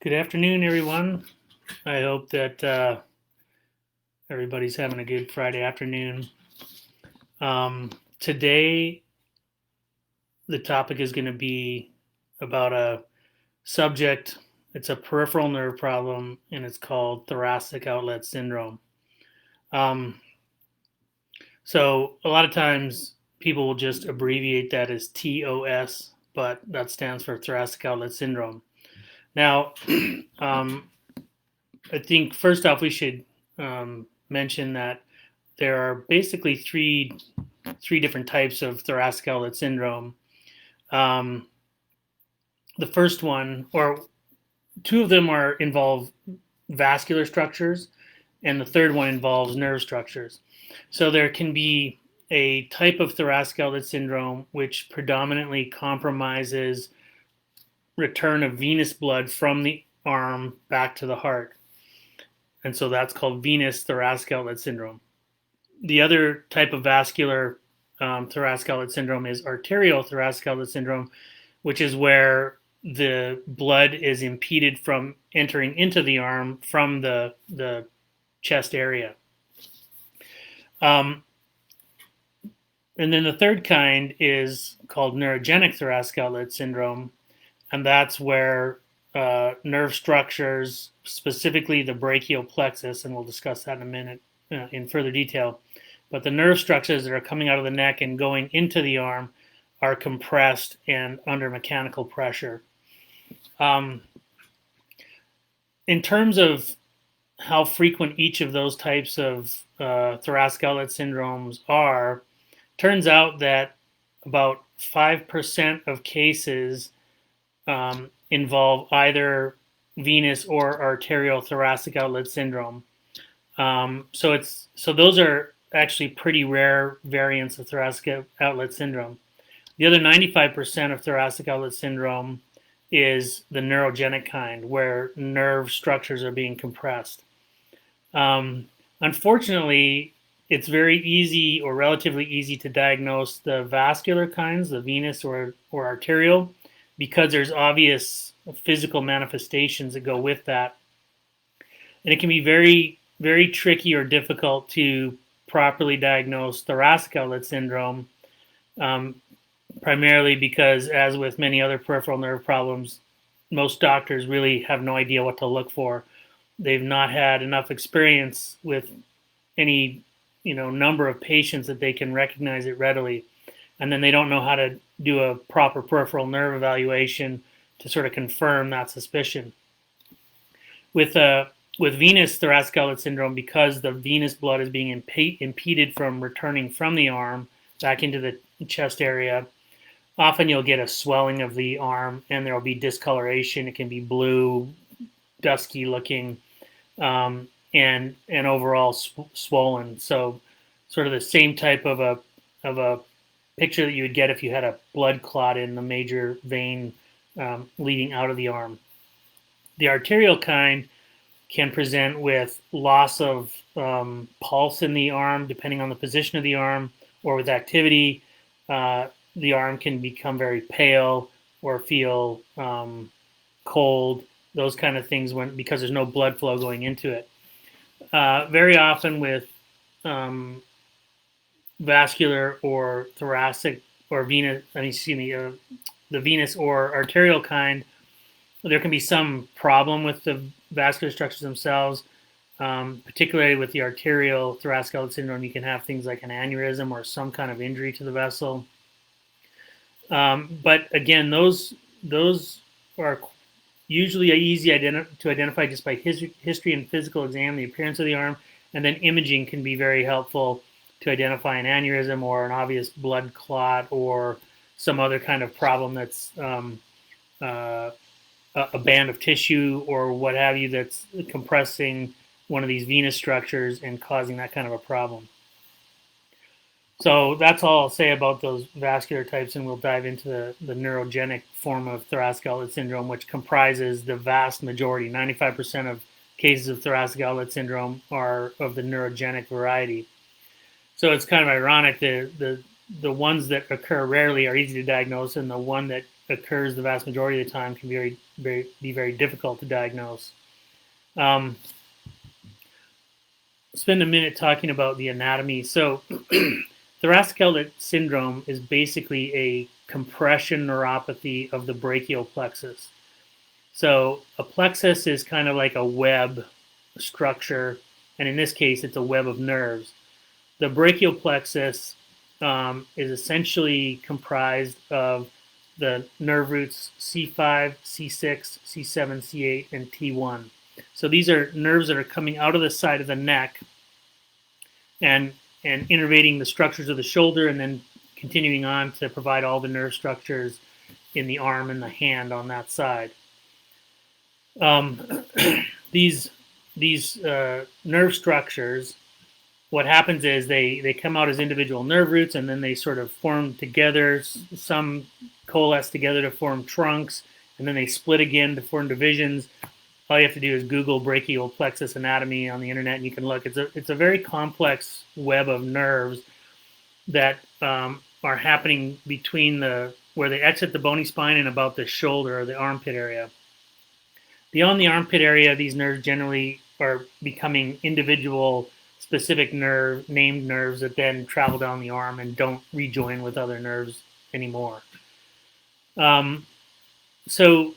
Good afternoon, everyone. I hope that everybody's having a good Friday afternoon. Today, the topic is going to be about a subject. It's a peripheral nerve problem, and it's called Thoracic Outlet Syndrome. Um, so, a lot of times people will just abbreviate that as TOS, but that stands for Thoracic Outlet Syndrome. Now, um, I think first off, we should mention that there are basically three different types of thoracic outlet syndrome. Um, the first one, or two of them, involve vascular structures, and the third one involves nerve structures. So there can be a type of thoracic outlet syndrome which predominantly compromises return of venous blood from the arm back to the heart. And so that's called venous thoracic outlet syndrome. The other type of vascular thoracic outlet syndrome is arterial thoracic outlet syndrome, which is where the blood is impeded from entering into the arm from the chest area. And then the third kind is called neurogenic thoracic outlet syndrome, and that's where nerve structures, specifically the brachial plexus, and we'll discuss that in a minute in further detail, but the nerve structures that are coming out of the neck and going into the arm are compressed and under mechanical pressure. In terms of how frequent each of those types of thoracic outlet syndromes are, turns out that about 5% of cases involve either venous or arterial thoracic outlet syndrome. So those are actually pretty rare variants of thoracic outlet syndrome. The other 95% of thoracic outlet syndrome is the neurogenic kind, where nerve structures are being compressed. Unfortunately, it's very easy or relatively easy to diagnose the vascular kinds, the venous or arterial, because there's obvious physical manifestations that go with that. And it can be very, very tricky or difficult to properly diagnose thoracic outlet syndrome, primarily because, as with many other peripheral nerve problems, most doctors really have no idea what to look for. They've not had enough experience with any number of patients that they can recognize it readily, and then they don't know how to do a proper peripheral nerve evaluation to sort of confirm that suspicion. With venous thoracic outlet syndrome, because the venous blood is being impeded from returning from the arm back into the chest area, often you'll get a swelling of the arm and there will be discoloration. It can be blue, dusky looking, and overall swollen. So sort of the same type of a picture that you would get if you had a blood clot in the major vein leading out of the arm. The arterial kind can present with loss of pulse in the arm, depending on the position of the arm, or with activity. The arm can become very pale or feel cold, those kind of things because there's no blood flow going into it. Very often with vascular or thoracic or venous, the venous or arterial kind, there can be some problem with the vascular structures themselves. Particularly with the arterial thoracic outlet syndrome, you can have things like an aneurysm or some kind of injury to the vessel. But again, those are usually easy to identify just by history and physical exam, the appearance of the arm, and then imaging can be very helpful to identify an aneurysm or an obvious blood clot or some other kind of problem that's a band of tissue or what have you that's compressing one of these venous structures and causing that kind of a problem. So that's all I'll say about those vascular types, and we'll dive into the neurogenic form of thoracic outlet syndrome, which comprises the vast majority, 95% of cases of thoracic outlet syndrome are of the neurogenic variety. So it's kind of ironic, the ones that occur rarely are easy to diagnose, and the one that occurs the vast majority of the time can be very difficult to diagnose. Spend a minute talking about the anatomy. So thoracic outlet syndrome is basically a compression neuropathy of the brachial plexus. So a plexus is kind of like a web structure, and in this case, it's a web of nerves. The brachial plexus is essentially comprised of the nerve roots C5, C6, C7, C8, and T1. So these are nerves that are coming out of the side of the neck and innervating the structures of the shoulder, and then continuing on to provide all the nerve structures in the arm and the hand on that side. These nerve structures, what happens is they come out as individual nerve roots, and then they sort of form together. Some coalesce together to form trunks, and then they split again to form divisions. All you have to do is Google brachial plexus anatomy on the internet, and you can look. It's a very complex web of nerves that are happening between where they exit the bony spine and about the shoulder or the armpit area. Beyond the armpit area, these nerves generally are becoming individual specific named nerves that then travel down the arm and don't rejoin with other nerves anymore. So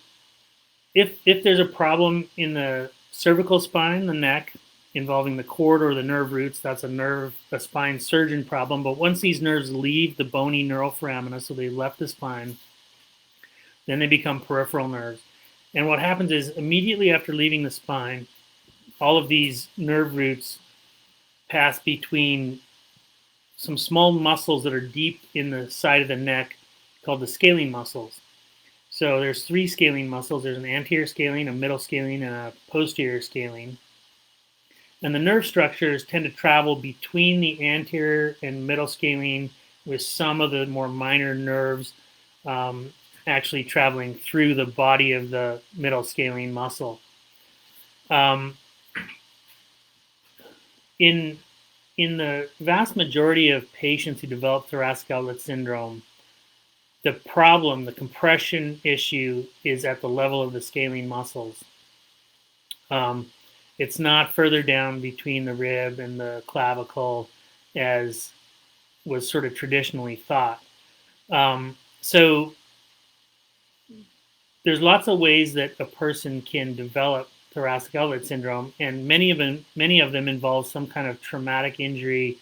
if there's a problem in the cervical spine, the neck, involving the cord or the nerve roots, that's a spine surgeon problem. But once these nerves leave the bony neural foramina, so they left the spine, then they become peripheral nerves. And what happens is immediately after leaving the spine, all of these nerve roots pass between some small muscles that are deep in the side of the neck called the scalene muscles. So there's 3 scalene muscles. There's an anterior scalene, a middle scalene, and a posterior scalene. And the nerve structures tend to travel between the anterior and middle scalene, with some of the more minor nerves actually traveling through the body of the middle scalene muscle. In the vast majority of patients who develop thoracic outlet syndrome, the problem, the compression issue, is at the level of the scalene muscles. It's not further down between the rib and the clavicle as was sort of traditionally thought. So there's lots of ways that a person can develop thoracic outlet syndrome, and many of them involve some kind of traumatic injury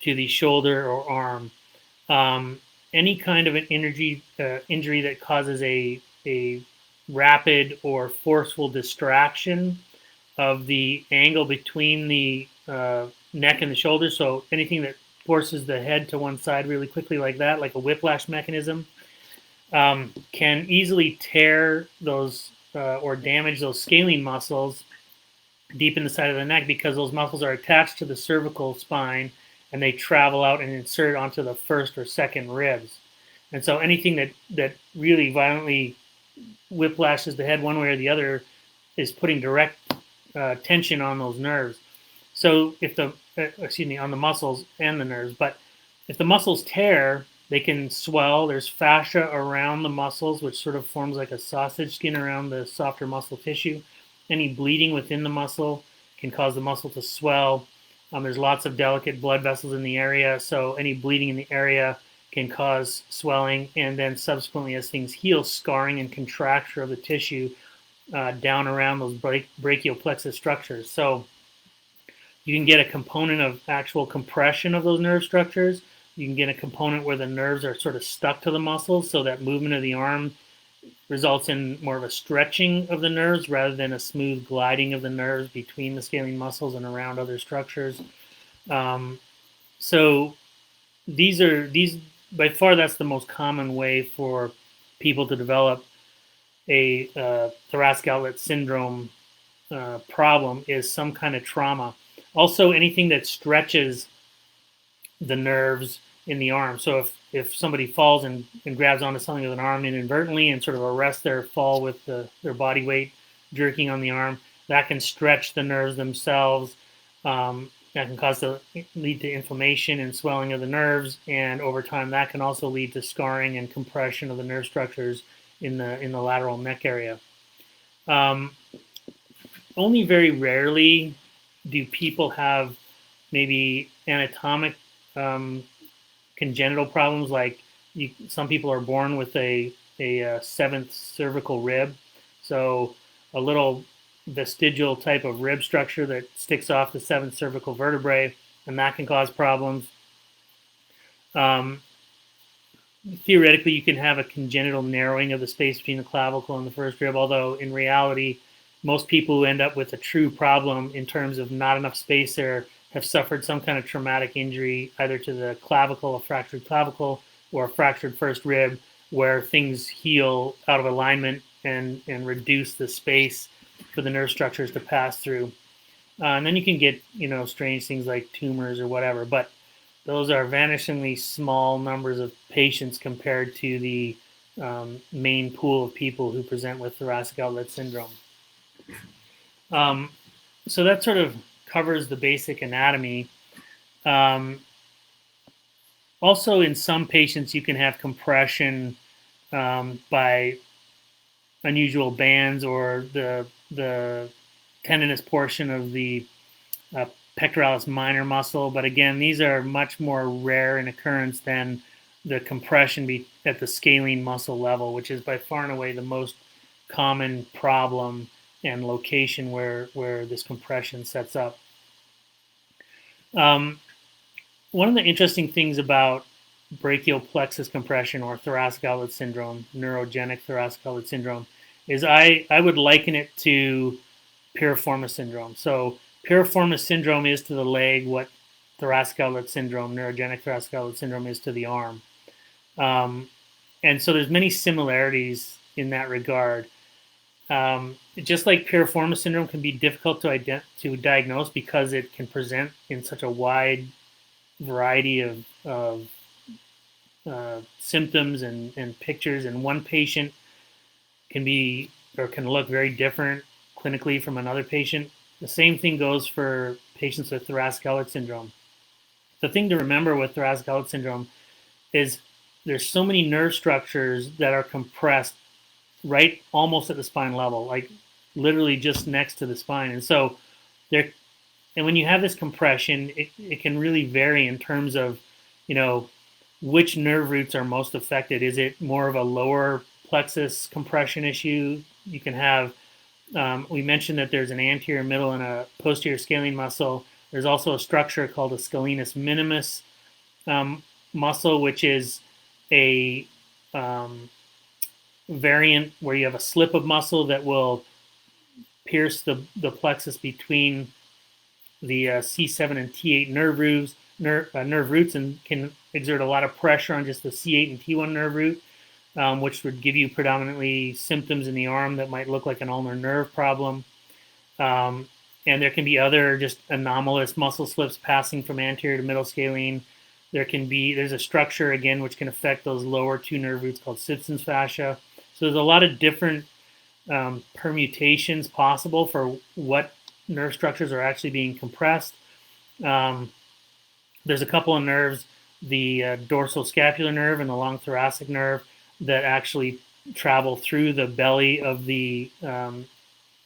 to the shoulder or arm. Any kind of an injury that causes a rapid or forceful distraction of the angle between the neck and the shoulder. So anything that forces the head to one side really quickly like that, like a whiplash mechanism, can easily tear those or damage those scalene muscles deep in the side of the neck, because those muscles are attached to the cervical spine and they travel out and insert onto the first or second ribs. And so anything that really violently whiplashes the head one way or the other is putting direct tension on those nerves. So if on the muscles and the nerves. But if the muscles tear, they can swell. There's fascia around the muscles, which sort of forms like a sausage skin around the softer muscle tissue. Any bleeding within the muscle can cause the muscle to swell. There's lots of delicate blood vessels in the area, so any bleeding in the area can cause swelling, and then subsequently, as things heal, scarring and contracture of the tissue down around those brachial plexus structures. So you can get a component of actual compression of those nerve structures. You can get a component where the nerves are sort of stuck to the muscles, so that movement of the arm results in more of a stretching of the nerves rather than a smooth gliding of the nerves between the scalene muscles and around other structures. So these by far, that's the most common way for people to develop a thoracic outlet syndrome problem, is some kind of trauma. Also, anything that stretches the nerves in the arm. So if somebody falls and grabs onto something with an arm inadvertently and sort of arrests their fall with their body weight jerking on the arm, that can stretch the nerves themselves. That can lead to inflammation and swelling of the nerves, and over time that can also lead to scarring and compression of the nerve structures in the lateral neck area. Only very rarely do people have maybe anatomic congenital problems, like some people are born with a seventh cervical rib, so a little vestigial type of rib structure that sticks off the seventh cervical vertebrae, and that can cause problems. Theoretically, you can have a congenital narrowing of the space between the clavicle and the first rib, although in reality, most people who end up with a true problem in terms of not enough space there have suffered some kind of traumatic injury, either to the clavicle, a fractured clavicle, or a fractured first rib, where things heal out of alignment and reduce the space for the nerve structures to pass through. And then you can get, strange things like tumors or whatever, but those are vanishingly small numbers of patients compared to the main pool of people who present with thoracic outlet syndrome. So that sort of covers the basic anatomy. Also, in some patients, you can have compression by unusual bands or the tendinous portion of the pectoralis minor muscle. But again, these are much more rare in occurrence than the compression at the scalene muscle level, which is by far and away the most common problem and location where this compression sets up. One of the interesting things about brachial plexus compression or thoracic outlet syndrome, neurogenic thoracic outlet syndrome, is I would liken it to piriformis syndrome. So piriformis syndrome is to the leg what thoracic outlet syndrome, neurogenic thoracic outlet syndrome is to the arm. And so there's many similarities in that regard. Just like piriformis syndrome can be difficult to diagnose because it can present in such a wide variety of symptoms and pictures, and one patient can look very different clinically from another patient. The same thing goes for patients with thoracic outlet syndrome. The thing to remember with thoracic outlet syndrome is there's so many nerve structures that are compressed right almost at the spine level, like literally just next to the spine. And so and when you have this compression, it can really vary in terms of, which nerve roots are most affected. Is it more of a lower plexus compression issue? You can have, we mentioned that there's an anterior, middle, and a posterior scalene muscle. There's also a structure called a scalenus minimus muscle, which is a variant where you have a slip of muscle that will pierce the plexus between the C7 and T8 nerve roots and can exert a lot of pressure on just the C8 and T1 nerve root, which would give you predominantly symptoms in the arm that might look like an ulnar nerve problem. And there can be other just anomalous muscle slips passing from anterior to middle scalene. There's a structure, again, which can affect those lower two nerve roots called Simpson's fascia. So there's a lot of different permutations possible for what nerve structures are actually being compressed. There's a couple of nerves, the dorsal scapular nerve and the long thoracic nerve, that actually travel through the belly of the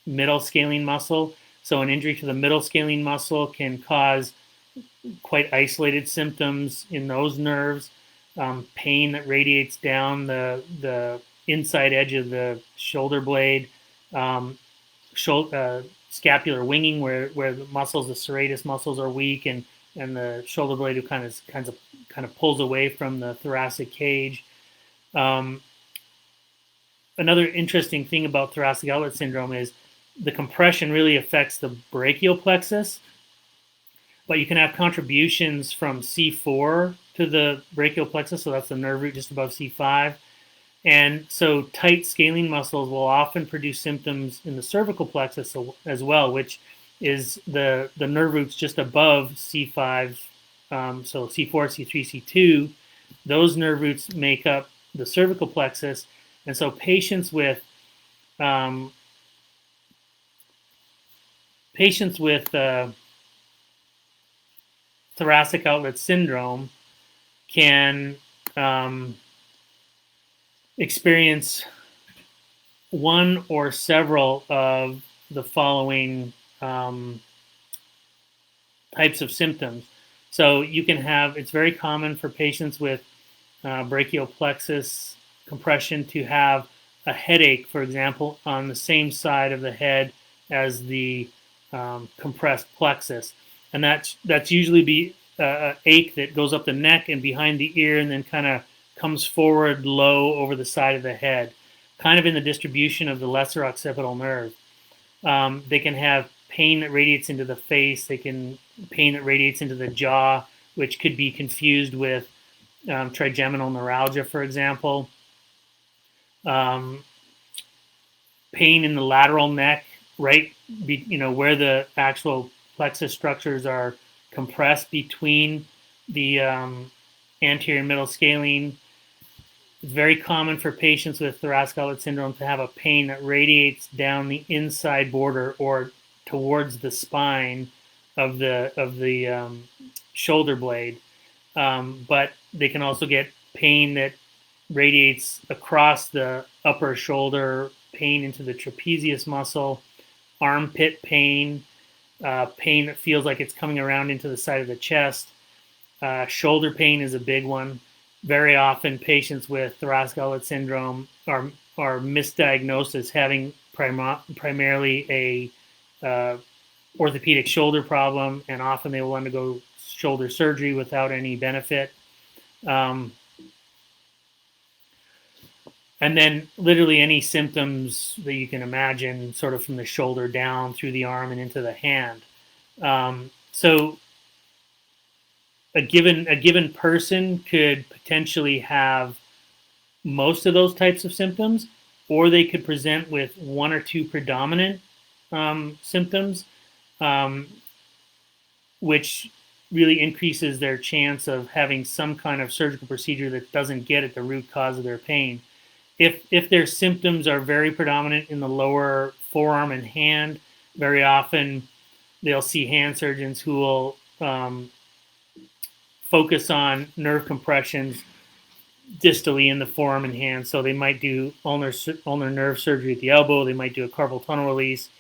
middle scalene muscle. So an injury to the middle scalene muscle can cause quite isolated symptoms in those nerves, pain that radiates down the inside edge of the shoulder blade, scapular winging where the muscles, the serratus muscles, are weak, and the shoulder blade kind of pulls away from the thoracic cage. Another interesting thing about thoracic outlet syndrome is the compression really affects the brachial plexus, but you can have contributions from C4 to the brachial plexus, so that's the nerve root just above C5. And so tight scalene muscles will often produce symptoms in the cervical plexus as well, which is the nerve roots just above C5, so C4, C3, C2. Those nerve roots make up the cervical plexus. And so patients with thoracic outlet syndrome can experience one or several of the following types of symptoms. So you can have, it's very common for patients with brachial plexus compression to have a headache, for example, on the same side of the head as the compressed plexus. And that's usually be an ache that goes up the neck and behind the ear and then kind of comes forward low over the side of the head, kind of in the distribution of the lesser occipital nerve. They can have pain that radiates into the face. They can pain that radiates into the jaw, which could be confused with trigeminal neuralgia, for example. Pain in the lateral neck, right? Where the actual plexus structures are compressed between the anterior and middle scalene. It's very common for patients with thoracic outlet syndrome to have a pain that radiates down the inside border or towards the spine of the shoulder blade. But they can also get pain that radiates across the upper shoulder, pain into the trapezius muscle, armpit pain, pain that feels like it's coming around into the side of the chest. Shoulder pain is a big one. Very often, patients with thoracic outlet syndrome are misdiagnosed as having primarily a orthopedic shoulder problem, and often they will undergo shoulder surgery without any benefit. And then literally any symptoms that you can imagine, sort of from the shoulder down through the arm and into the hand. So a given person could potentially have most of those types of symptoms, or they could present with one or two predominant symptoms, which really increases their chance of having some kind of surgical procedure that doesn't get at the root cause of their pain. If their symptoms are very predominant in the lower forearm and hand, very often they'll see hand surgeons who will focus on nerve compressions distally in the forearm and hand. So they might do ulnar nerve surgery at the elbow. They might do a carpal tunnel release.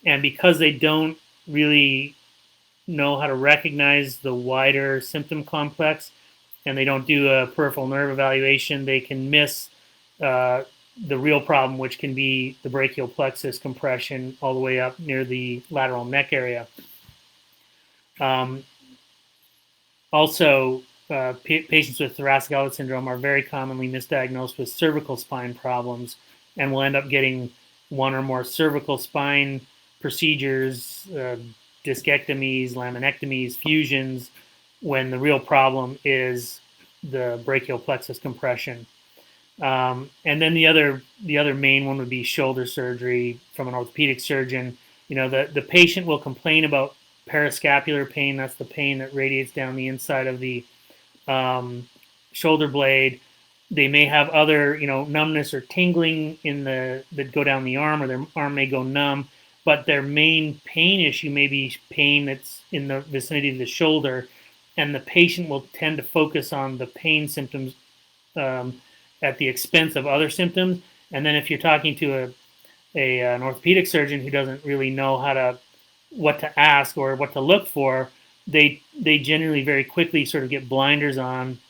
And because they don't really know how to recognize the wider symptom complex and they don't do a peripheral nerve evaluation, they can miss the real problem, which can be the brachial plexus compression all the way up near the lateral neck area. Also, patients with thoracic outlet syndrome are very commonly misdiagnosed with cervical spine problems and will end up getting one or more cervical spine procedures, discectomies, laminectomies, fusions, when the real problem is the brachial plexus compression. And then the other main one would be shoulder surgery from an orthopedic surgeon. The patient will complain about parascapular pain. That's the pain that radiates down the inside of the shoulder blade. They may have other, numbness or tingling that go down the arm, or their arm may go numb. But their main pain issue may be pain that's in the vicinity of the shoulder, and the patient will tend to focus on the pain symptoms at the expense of other symptoms. And then if you're talking to an orthopedic surgeon who doesn't really know what to ask or what to look for, they generally very quickly sort of get blinders on,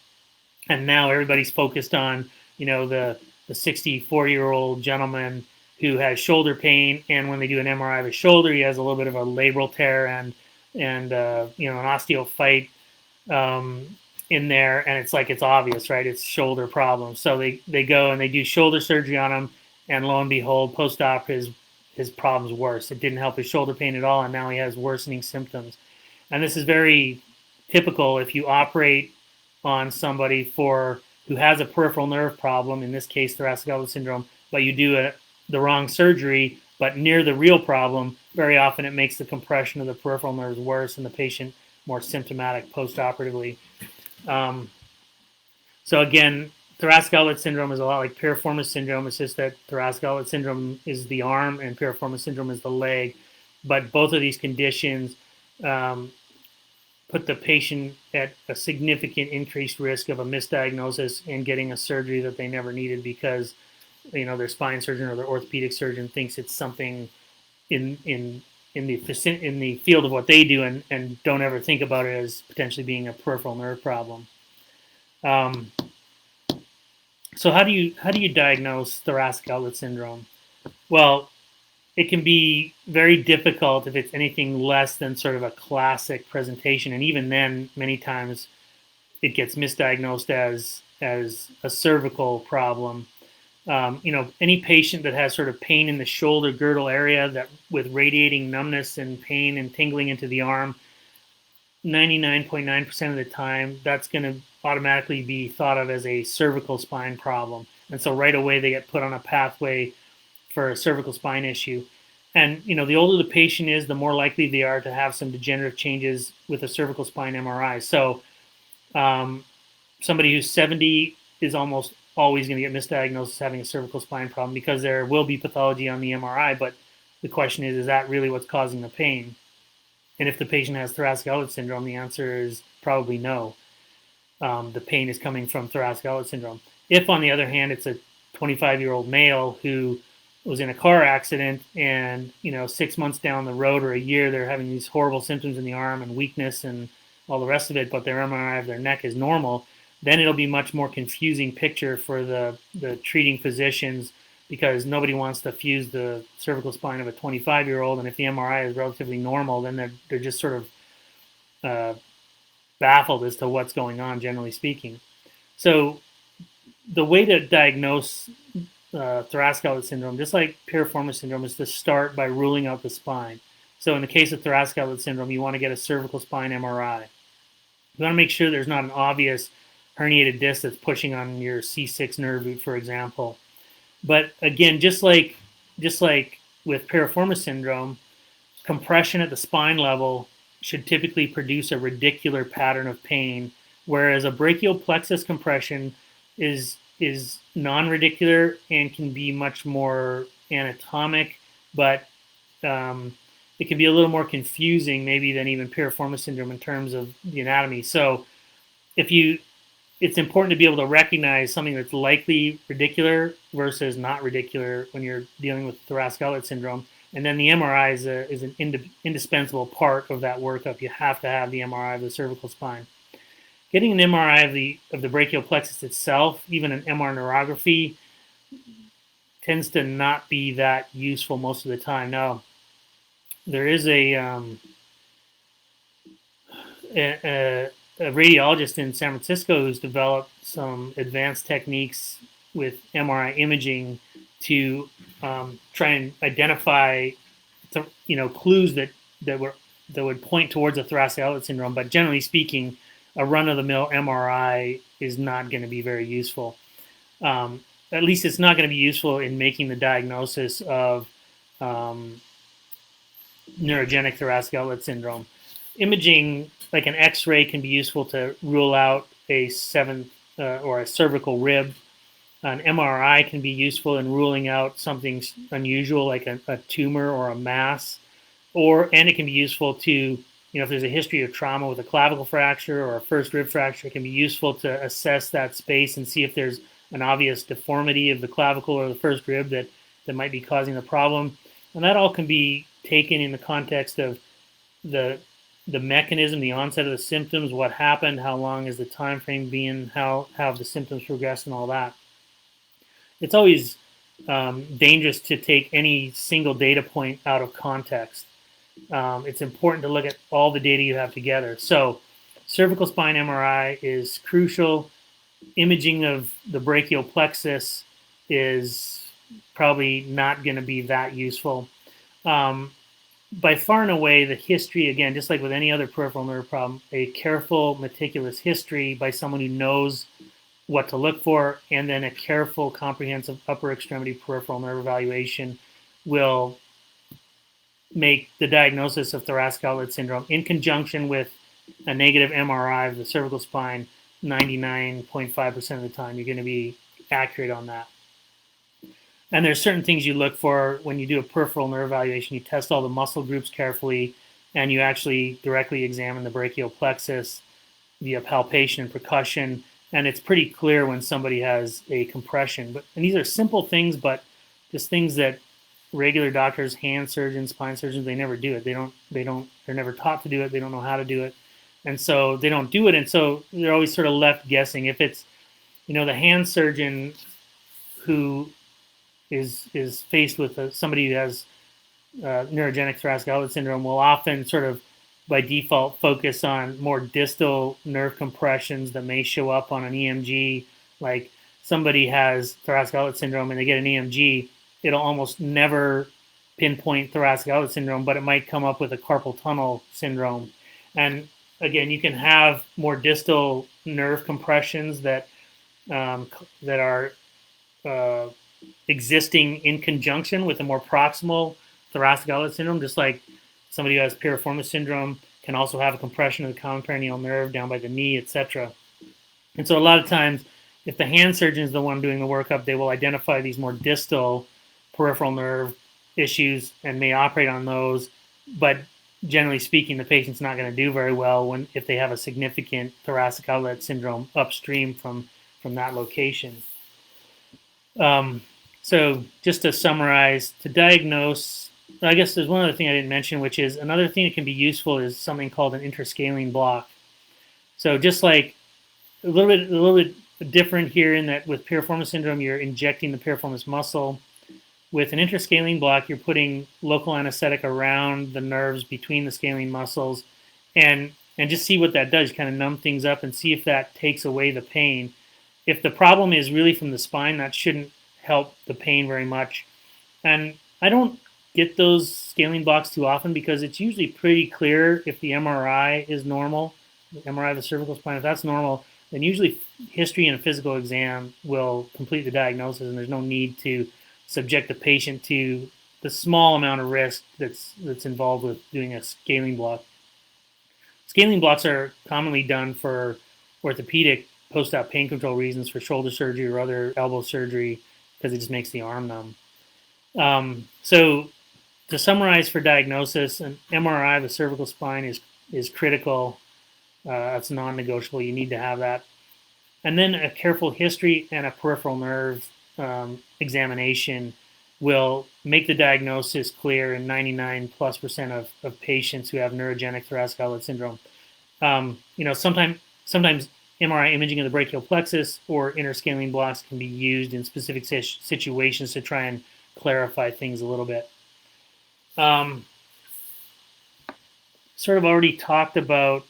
and now everybody's focused on the 64-year-old gentleman who has shoulder pain, and when they do an MRI of his shoulder, he has a little bit of a labral tear and an osteophyte in there, and it's like it's obvious, right? It's shoulder problems. So they go and they do shoulder surgery on him, and lo and behold, post-op his problem's worse. It didn't help his shoulder pain at all, and now he has worsening symptoms. And this is very typical if you operate on somebody who has a peripheral nerve problem, in this case thoracic outlet syndrome, but you do the wrong surgery, but near the real problem. Very often it makes the compression of the peripheral nerves worse and the patient more symptomatic post-operatively. So again, thoracic outlet syndrome is a lot like piriformis syndrome. It's just that thoracic outlet syndrome is the arm and piriformis syndrome is the leg. But both of these conditions put the patient at a significant increased risk of a misdiagnosis and getting a surgery that they never needed because their spine surgeon or their orthopedic surgeon thinks it's something in the field of what they do, and don't ever think about it as potentially being a peripheral nerve problem. So how do you diagnose thoracic outlet syndrome? Well, it can be very difficult if it's anything less than sort of a classic presentation, and even then, many times it gets misdiagnosed as a cervical problem. Any patient that has sort of pain in the shoulder girdle area that with radiating numbness and pain and tingling into the arm, 99.9% of the time, that's going to automatically be thought of as a cervical spine problem. And so right away they get put on a pathway for a cervical spine issue. And, the older the patient is, the more likely they are to have some degenerative changes with a cervical spine MRI. So somebody who's 70 is almost always going to get misdiagnosed as having a cervical spine problem because there will be pathology on the MRI, but the question is that really what's causing the pain? And if the patient has thoracic outlet syndrome, the answer is probably no. The pain is coming from thoracic outlet syndrome. If, on the other hand, it's a 25-year-old male who was in a car accident and, 6 months down the road or a year, they're having these horrible symptoms in the arm and weakness and all the rest of it, but their MRI of their neck is normal, then it'll be much more confusing picture for the treating physicians because nobody wants to fuse the cervical spine of a 25-year-old, and if the MRI is relatively normal, then they're just sort of baffled as to what's going on, generally speaking. So the way to diagnose thoracic outlet syndrome, just like piriformis syndrome, is to start by ruling out the spine. So in the case of thoracic outlet syndrome, you want to get a cervical spine MRI. You want to make sure there's not an obvious herniated disc that's pushing on your C6 nerve root, for example. But again, just like with piriformis syndrome, compression at the spine level should typically produce a radicular pattern of pain, whereas a brachial plexus compression is non-radicular and can be much more anatomic, but it can be a little more confusing maybe than even piriformis syndrome in terms of the anatomy. So it's important to be able to recognize something that's likely radicular versus not radicular when you're dealing with thoracic outlet syndrome. And then the MRI is an indispensable part of that workup. You have to have the MRI of the cervical spine. Getting an MRI of the brachial plexus itself, even an MR neurography, tends to not be that useful most of the time. Now, there is a radiologist in San Francisco who's developed some advanced techniques with MRI imaging to try and identify, clues that would point towards a thoracic outlet syndrome. But generally speaking, a run-of-the-mill MRI is not going to be very useful. At least it's not going to be useful in making the diagnosis of neurogenic thoracic outlet syndrome. Imaging, like an X-ray, can be useful to rule out a seventh or a cervical rib. An MRI can be useful in ruling out something unusual, like a tumor or a mass, and it can be useful to, if there's a history of trauma with a clavicle fracture or a first rib fracture, it can be useful to assess that space and see if there's an obvious deformity of the clavicle or the first rib that might be causing the problem. And that all can be taken in the context of the mechanism, the onset of the symptoms, what happened, how long is the time frame being, how have the symptoms progressed, and all that. It's always dangerous to take any single data point out of context. It's important to look at all the data you have together. So cervical spine MRI is crucial. Imaging of the brachial plexus is probably not going to be that useful. By far and away, the history, again, just like with any other peripheral nerve problem, a careful, meticulous history by someone who knows what to look for, and then a careful, comprehensive upper extremity peripheral nerve evaluation will make the diagnosis of thoracic outlet syndrome, in conjunction with a negative MRI of the cervical spine, 99.5% of the time, you're going to be accurate on that. And there's certain things you look for when you do a peripheral nerve evaluation. You test all the muscle groups carefully, and you actually directly examine the brachial plexus via palpation and percussion. and it's pretty clear when somebody has a compression. And these are simple things, but just things that regular doctors, hand surgeons, spine surgeons, they never do it. They're never taught to do it. They don't know how to do it. And so they don't do it. And so they're always sort of left guessing. If it's, the hand surgeon who is faced with somebody who has neurogenic thoracic outlet syndrome will often sort of by default focus on more distal nerve compressions that may show up on an EMG. Like somebody has thoracic outlet syndrome and they get an EMG, it'll almost never pinpoint thoracic outlet syndrome, but it might come up with a carpal tunnel syndrome. And again, you can have more distal nerve compressions that are existing in conjunction with a more proximal thoracic outlet syndrome, just like somebody who has piriformis syndrome can also have a compression of the common perineal nerve down by the knee, etc. And so a lot of times, if the hand surgeon is the one doing the workup, they will identify these more distal peripheral nerve issues and may operate on those. But generally speaking, the patient's not going to do very well if they have a significant thoracic outlet syndrome upstream from that location. So just to summarize, to diagnose, I guess there's one other thing I didn't mention, which is another thing that can be useful is something called an interscalene block. So just like a little bit different here in that with piriformis syndrome, you're injecting the piriformis muscle. With an interscalene block, you're putting local anesthetic around the nerves between the scalene muscles, and just see what that does. Kind of numb things up and see if that takes away the pain. If the problem is really from the spine, that shouldn't help the pain very much. And I don't get those scalene blocks too often because it's usually pretty clear if the MRI is normal, the MRI of the cervical spine. If that's normal, then usually history and a physical exam will complete the diagnosis, and there's no need to subject the patient to the small amount of risk that's involved with doing a scalene block. Scalene blocks are commonly done for orthopedic post-op pain control reasons, for shoulder surgery or other elbow surgery, because it just makes the arm numb. So to summarize for diagnosis, an MRI of the cervical spine is critical. That's non-negotiable. You need to have that. And then a careful history and a peripheral nerve examination will make the diagnosis clear in 99+% of patients who have neurogenic thoracic outlet syndrome. Sometimes MRI imaging of the brachial plexus or interscalene blocks can be used in specific situations to try and clarify things a little bit. Sort of already talked about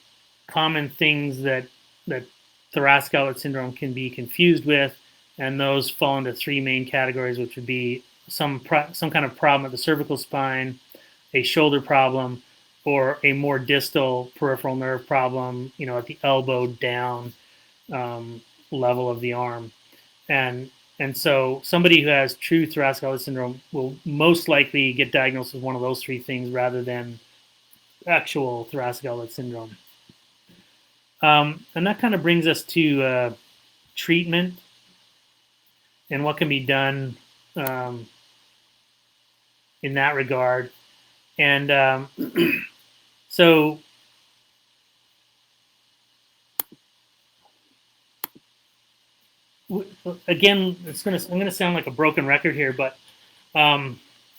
common things that thoracic outlet syndrome can be confused with, and those fall into three main categories, which would be some kind of problem at the cervical spine, a shoulder problem, or a more distal peripheral nerve problem, at the elbow down level of the arm. And so somebody who has true thoracic outlet syndrome will most likely get diagnosed with one of those three things rather than actual thoracic outlet syndrome. And that kind of brings us to treatment and what can be done in that regard. And so again, I'm going to sound like a broken record here, but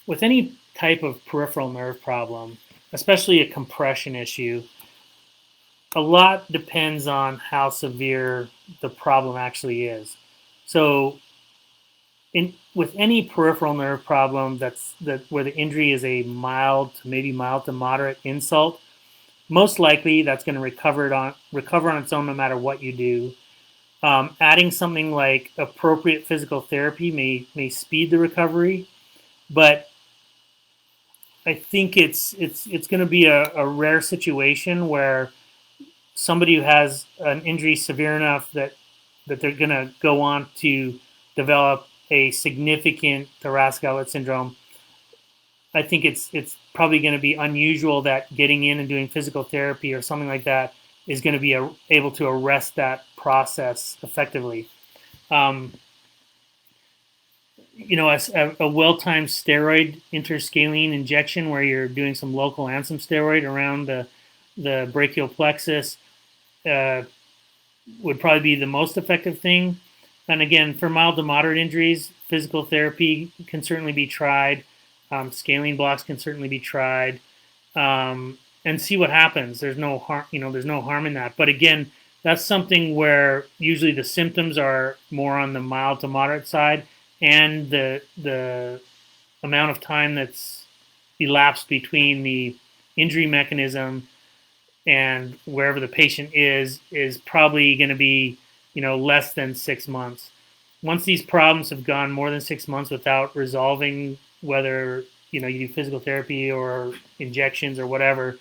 with any type of peripheral nerve problem, especially a compression issue, a lot depends on how severe the problem actually is. So with any peripheral nerve problem where the injury is a mild to moderate insult, most likely that's going to recover on its own no matter what you do. Adding something like appropriate physical therapy may speed the recovery, but I think it's going to be a rare situation where somebody who has an injury severe enough that they're going to go on to develop a significant thoracic outlet syndrome. I think it's probably going to be unusual that getting in and doing physical therapy or something like that is going to be able to arrest that process effectively. A well-timed steroid interscalene injection where you're doing some local and some steroid around the brachial plexus would probably be the most effective thing. And again, for mild to moderate injuries, physical therapy can certainly be tried. Scaling blocks can certainly be tried, and see what happens. There's no harm, there's no harm in that. But again, that's something where usually the symptoms are more on the mild to moderate side, and the amount of time that's elapsed between the injury mechanism and wherever the patient is probably going to be less than 6 months. Once these problems have gone more than 6 months without resolving, whether you do physical therapy or injections or whatever,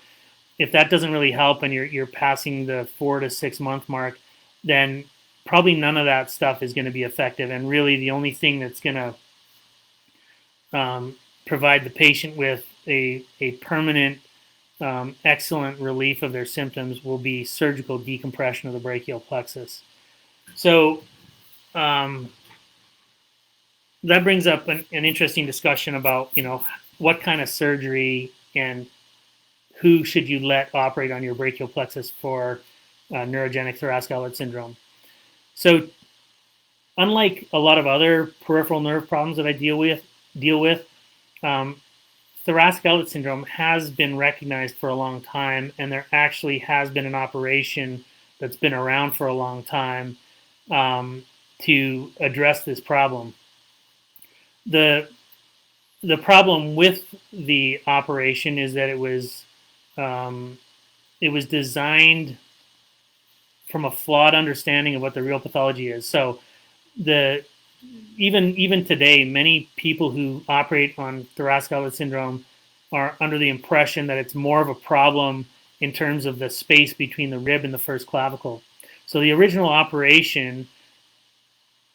if that doesn't really help and you're passing the 4 to 6 month mark, then probably none of that stuff is going to be effective. And really, the only thing that's going to provide the patient with a permanent, excellent relief of their symptoms will be surgical decompression of the brachial plexus. So that brings up an interesting discussion about what kind of surgery and who should you let operate on your brachial plexus for neurogenic thoracic outlet syndrome. So unlike a lot of other peripheral nerve problems that I deal with, thoracic outlet syndrome has been recognized for a long time, and there actually has been an operation that's been around for a long time to address this problem. The problem with the operation is that it was designed from a flawed understanding of what the real pathology is. So even today, many people who operate on thoracic outlet syndrome are under the impression that it's more of a problem in terms of the space between the rib and the first clavicle. So the original operation,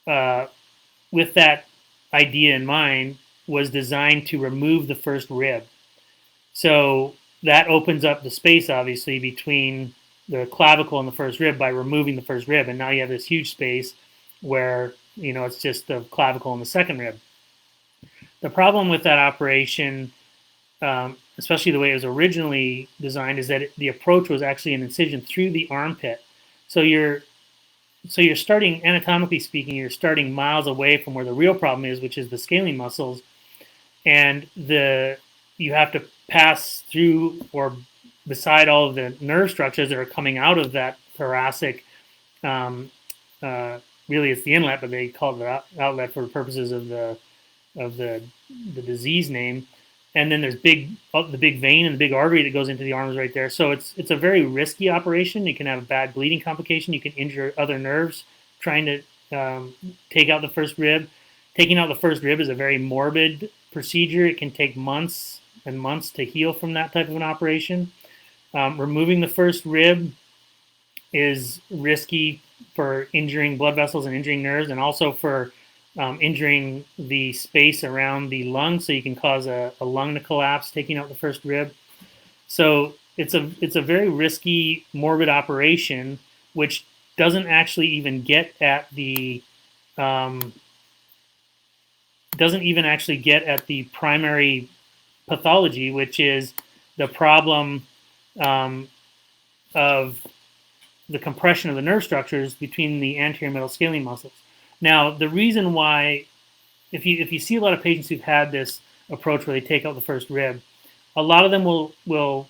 with that idea in mind, was designed to remove the first rib. So that opens up the space, obviously, between the clavicle and the first rib by removing the first rib. And now you have this huge space where, it's just the clavicle and the second rib. The problem with that operation, especially the way it was originally designed, is that the approach was actually an incision through the armpit. So you're starting, anatomically speaking, you're starting miles away from where the real problem is, which is the scalene muscles, and you have to pass through or beside all of the nerve structures that are coming out of that thoracic. Really, it's the inlet, but they call it the outlet for purposes of the disease name. And then there's the big vein and the big artery that goes into the arms right there. So it's a very risky operation. You can have a bad bleeding complication. You can injure other nerves trying to take out the first rib. Taking out the first rib is a very morbid procedure. It can take months and months to heal from that type of an operation. Removing the first rib is risky for injuring blood vessels and injuring nerves, and also for injuring the space around the lung, so you can cause a lung to collapse taking out the first rib. So it's a very risky, morbid operation, which doesn't actually even get at the primary pathology, which is the problem of the compression of the nerve structures between the anterior middle scalene muscles. Now, the reason why, if you see a lot of patients who've had this approach where they take out the first rib, a lot of them they'll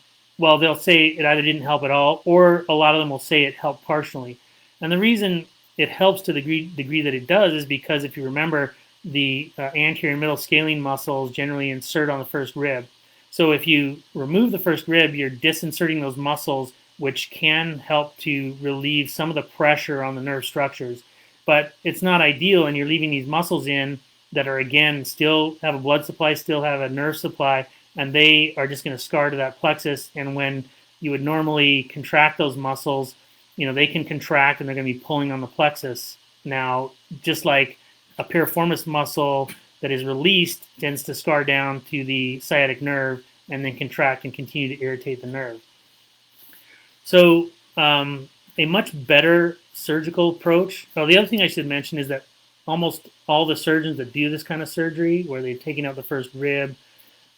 say it either didn't help at all, or a lot of them will say it helped partially. And the reason it helps to the degree that it does is because, if you remember, the anterior middle scalene muscles generally insert on the first rib. So if you remove the first rib, you're disinserting those muscles, which can help to relieve some of the pressure on the nerve structures. But it's not ideal, and you're leaving these muscles in that are, again, still have a blood supply, still have a nerve supply, and they are just going to scar to that plexus. And when you would normally contract those muscles, they can contract and they're going to be pulling on the plexus. Now, just like a piriformis muscle that is released tends to scar down to the sciatic nerve and then contract and continue to irritate the nerve. So a much better surgical approach. Oh, the other thing I should mention is that almost all the surgeons that do this kind of surgery, where they've taken out the first rib,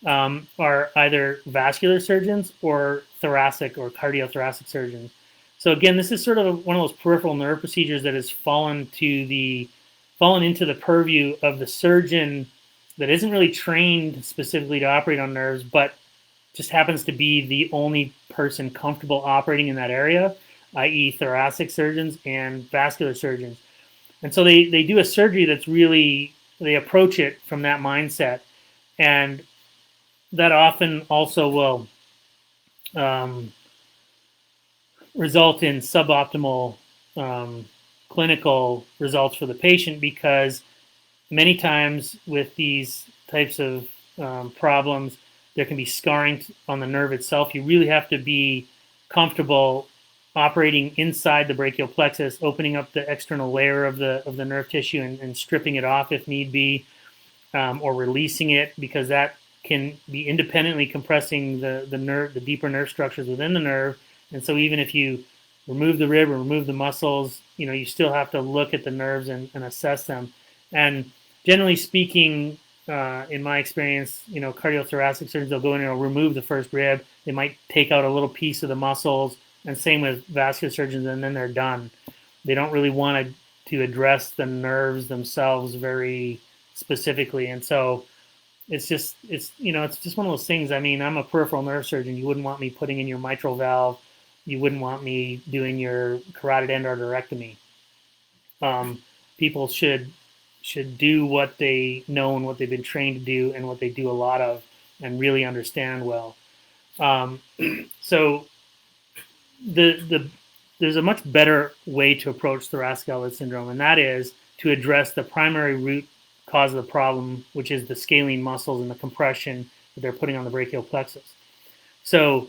are either vascular surgeons or thoracic or cardiothoracic surgeons. So again, this is sort of one of those peripheral nerve procedures that has fallen into the purview of the surgeon that isn't really trained specifically to operate on nerves, but just happens to be the only person comfortable operating in that area, i.e. thoracic surgeons and vascular surgeons. And so they do a surgery that's really, they approach it from that mindset. And that often also will result in suboptimal clinical results for the patient, because many times with these types of problems, there can be scarring on the nerve itself. You really have to be comfortable operating inside the brachial plexus, opening up the external layer of the nerve tissue and stripping it off if need be, or releasing it, because that can be independently compressing the deeper nerve structures within the nerve. And so even if you remove the rib or remove the muscles, you still have to look at the nerves and assess them. And generally speaking, in my experience, cardiothoracic surgeons, they'll go in and they'll remove the first rib. They might take out a little piece of the muscles, and same with vascular surgeons, and then they're done. They don't really want to address the nerves themselves very specifically. And so it's just one of those things. I mean, I'm a peripheral nerve surgeon. You wouldn't want me putting in your mitral valve. You wouldn't want me doing your carotid endarterectomy. People should do what they know and what they've been trained to do and what they do a lot of and really understand well. So there's a much better way to approach thoracic outlet syndrome, and that is to address the primary root cause of the problem, which is the scalene muscles and the compression that they're putting on the brachial plexus. So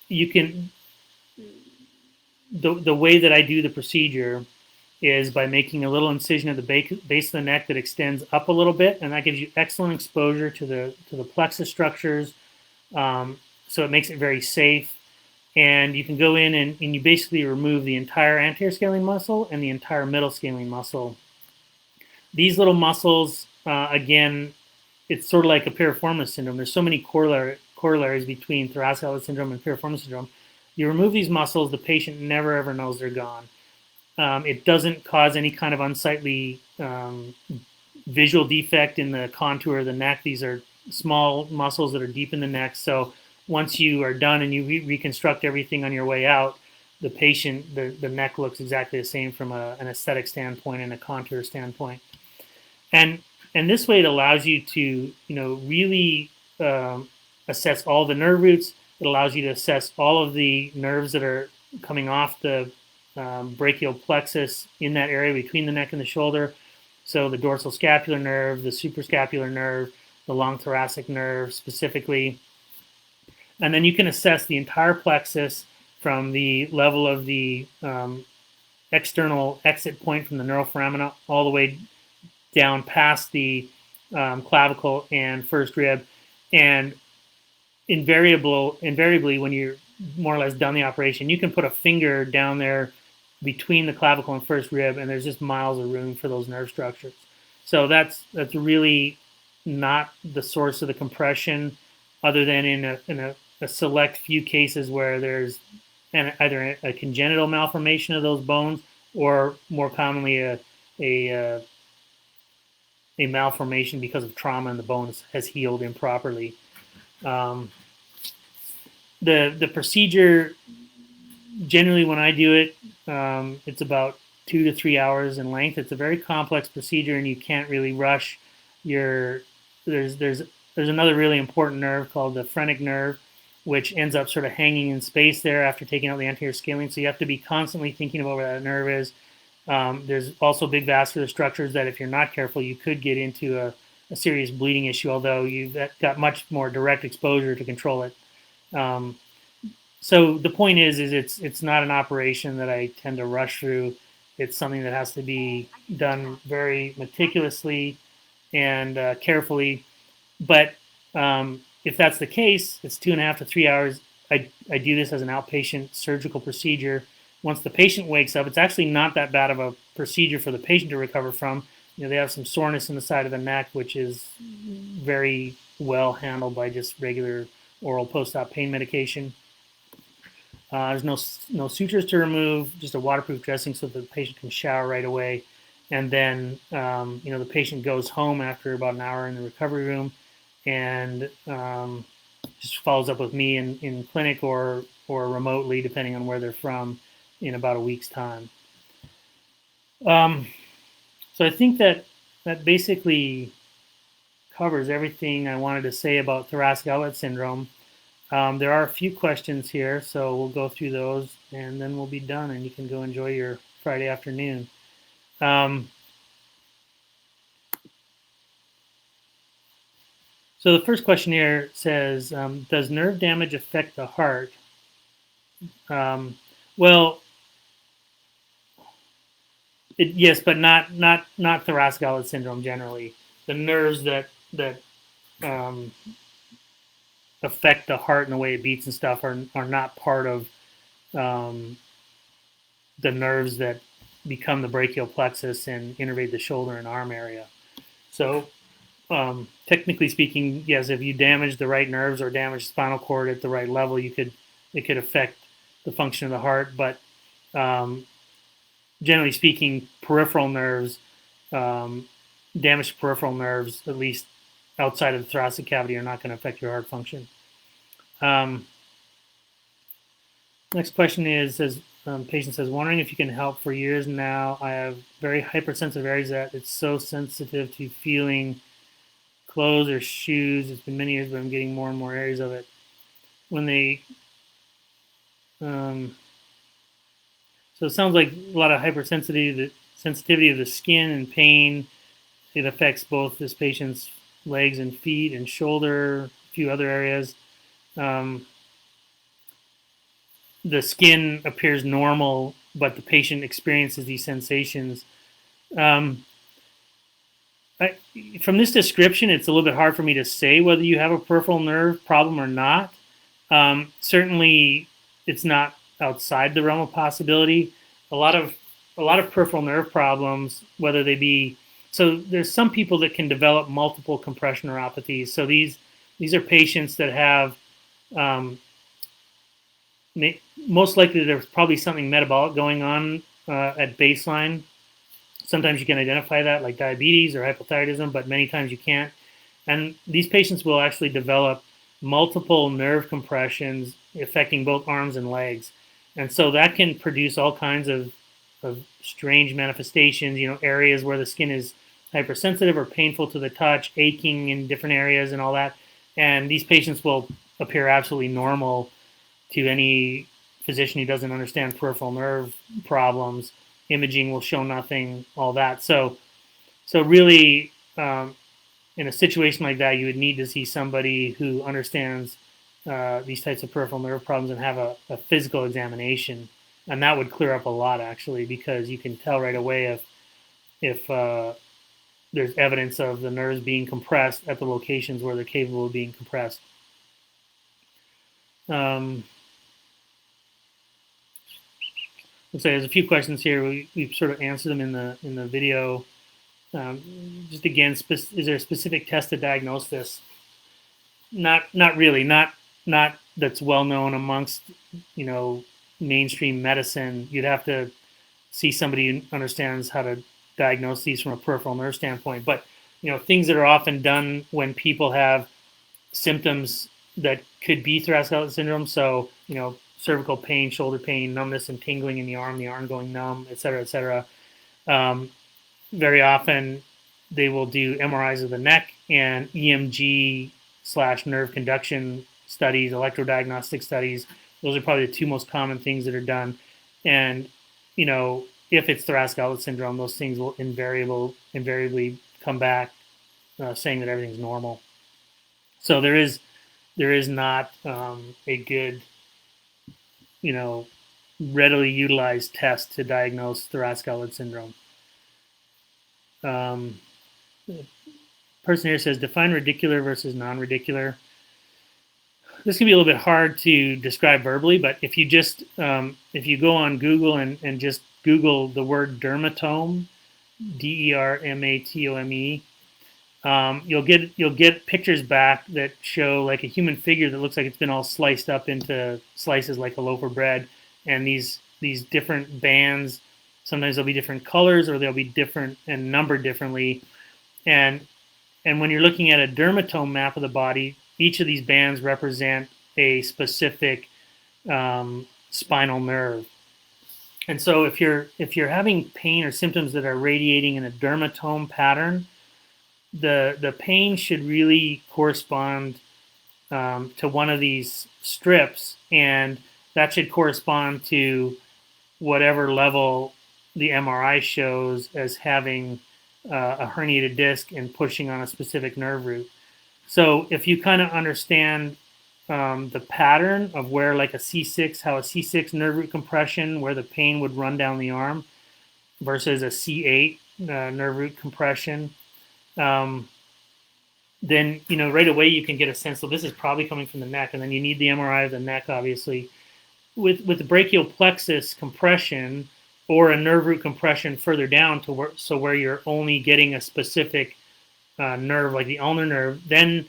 you can, the way that I do the procedure is by making a little incision at the base of the neck that extends up a little bit, and that gives you excellent exposure to the plexus structures. So it makes it very safe. And you can go in and you basically remove the entire anterior scalene muscle and the entire middle scalene muscle. These little muscles, again, it's sort of like a piriformis syndrome. There's so many corollaries between thoracic outlet syndrome and piriformis syndrome. You remove these muscles, the patient never ever knows they're gone. It doesn't cause any kind of unsightly visual defect in the contour of the neck. These are small muscles that are deep in the neck. So once you are done and you reconstruct everything on your way out, the patient, the neck looks exactly the same from an aesthetic standpoint and a contour standpoint. And this way it allows you to, really assess all the nerve roots. It allows you to assess all of the nerves that are coming off the brachial plexus in that area between the neck and the shoulder. So the dorsal scapular nerve, the suprascapular nerve, the long thoracic nerve specifically. And then you can assess the entire plexus from the level of the external exit point from the neural foramina all the way down past the clavicle and first rib. And invariably, when you're more or less done the operation, you can put a finger down there between the clavicle and first rib, and there's just miles of room for those nerve structures. So that's really not the source of the compression, other than in a select few cases where there's either a congenital malformation of those bones, or more commonly a malformation because of trauma and the bone has healed improperly. The procedure, generally when I do it, it's about 2 to 3 hours in length. It's a very complex procedure, and you can't really rush there's another really important nerve called the phrenic nerve, which ends up sort of hanging in space there after taking out the anterior scalene. So you have to be constantly thinking about where that nerve is. There's also big vascular structures that if you're not careful, you could get into a serious bleeding issue, although you've got much more direct exposure to control it. So the point is it's not an operation that I tend to rush through. It's something that has to be done very meticulously and carefully. But if that's the case, it's 2.5 to 3 hours. I do this as an outpatient surgical procedure. Once the patient wakes up, it's actually not that bad of a procedure for the patient to recover from. They have some soreness in the side of the neck, which is very well handled by just regular oral post-op pain medication. There's no sutures to remove, just a waterproof dressing so the patient can shower right away. And then, the patient goes home after about an hour in the recovery room and just follows up with me in clinic or remotely, depending on where they're from, in about a week's time. So I think that basically covers everything I wanted to say about thoracic outlet syndrome. There are a few questions here, so we'll go through those and then we'll be done and you can go enjoy your Friday afternoon. So the first question here says, does nerve damage affect the heart? Well, yes, but not thoracic outlet syndrome generally. The nerves that affect the heart and the way it beats and stuff are not part of the nerves that become the brachial plexus and innervate the shoulder and arm area. So technically speaking, yes, if you damage the right nerves or damage the spinal cord at the right level, it could affect the function of the heart. But generally speaking, peripheral nerves, damaged peripheral nerves, at least outside of the thoracic cavity, are not going to affect your heart function. Next question is, patient says, wondering if you can help. For years now, I have very hypersensitive areas that it's so sensitive to feeling clothes or shoes. It's been many years, but I'm getting more and more areas of it. When they, so it sounds like a lot of sensitivity of the skin and pain. It affects both this patient's legs and feet and shoulder, a few other areas. The skin appears normal, but the patient experiences these sensations. From this description, it's a little bit hard for me to say whether you have a peripheral nerve problem or not. Certainly, it's not outside the realm of possibility. A lot of peripheral nerve problems, whether they be, so there's some people that can develop multiple compression neuropathies. So these are patients that have most likely there's probably something metabolic going on at baseline. Sometimes you can identify that, like diabetes or hypothyroidism, but many times you can't. And these patients will actually develop multiple nerve compressions affecting both arms and legs. And so that can produce all kinds of strange manifestations, areas where the skin is hypersensitive or painful to the touch, aching in different areas and all that. And these patients will appear absolutely normal to any physician who doesn't understand peripheral nerve problems. Imaging will show nothing, all that. So really, in a situation like that, you would need to see somebody who understands these types of peripheral nerve problems and have a physical examination. And that would clear up a lot, actually, because you can tell right away if there's evidence of the nerves being compressed at the locations where they're capable of being compressed. Looks like there's a few questions here. We've sort of answered them in the video. Just again, is there a specific test to diagnose this? Not really. Not that's well known amongst mainstream medicine. You'd have to see somebody who understands how to diagnose these from a peripheral nerve standpoint. But things that are often done when people have symptoms that could be thoracic outlet syndrome. So cervical pain, shoulder pain, numbness and tingling in the arm going numb, et cetera, et cetera. Very often they will do MRIs of the neck and EMG/nerve conduction studies, electrodiagnostic studies. Those are probably the two most common things that are done. And, if it's thoracic outlet syndrome, those things will invariably come back saying that everything's normal. So there is not a good, readily utilized test to diagnose thoracic outlet syndrome. The person here says, define radicular versus non-radicular. This can be a little bit hard to describe verbally, but if you just if you go on Google and just Google the word dermatome, DERMATOME, you'll get pictures back that show like a human figure that looks like it's been all sliced up into slices like a loaf of bread, and these different bands. Sometimes they'll be different colors, or they'll be different and numbered differently. And when you're looking at a dermatome map of the body, each of these bands represent a specific spinal nerve. And so if you're having pain or symptoms that are radiating in a dermatome pattern, the pain should really correspond to one of these strips, and that should correspond to whatever level the MRI shows as having a herniated disc and pushing on a specific nerve root. So if you kind of understand the pattern of where like a C6, how a C6 nerve root compression, where the pain would run down the arm versus a C8 nerve root compression, then right away you can get a sense. So this is probably coming from the neck, and then you need the MRI of the neck, obviously. With the brachial plexus compression or a nerve root compression further down to where you're only getting a specific nerve, like the ulnar nerve, then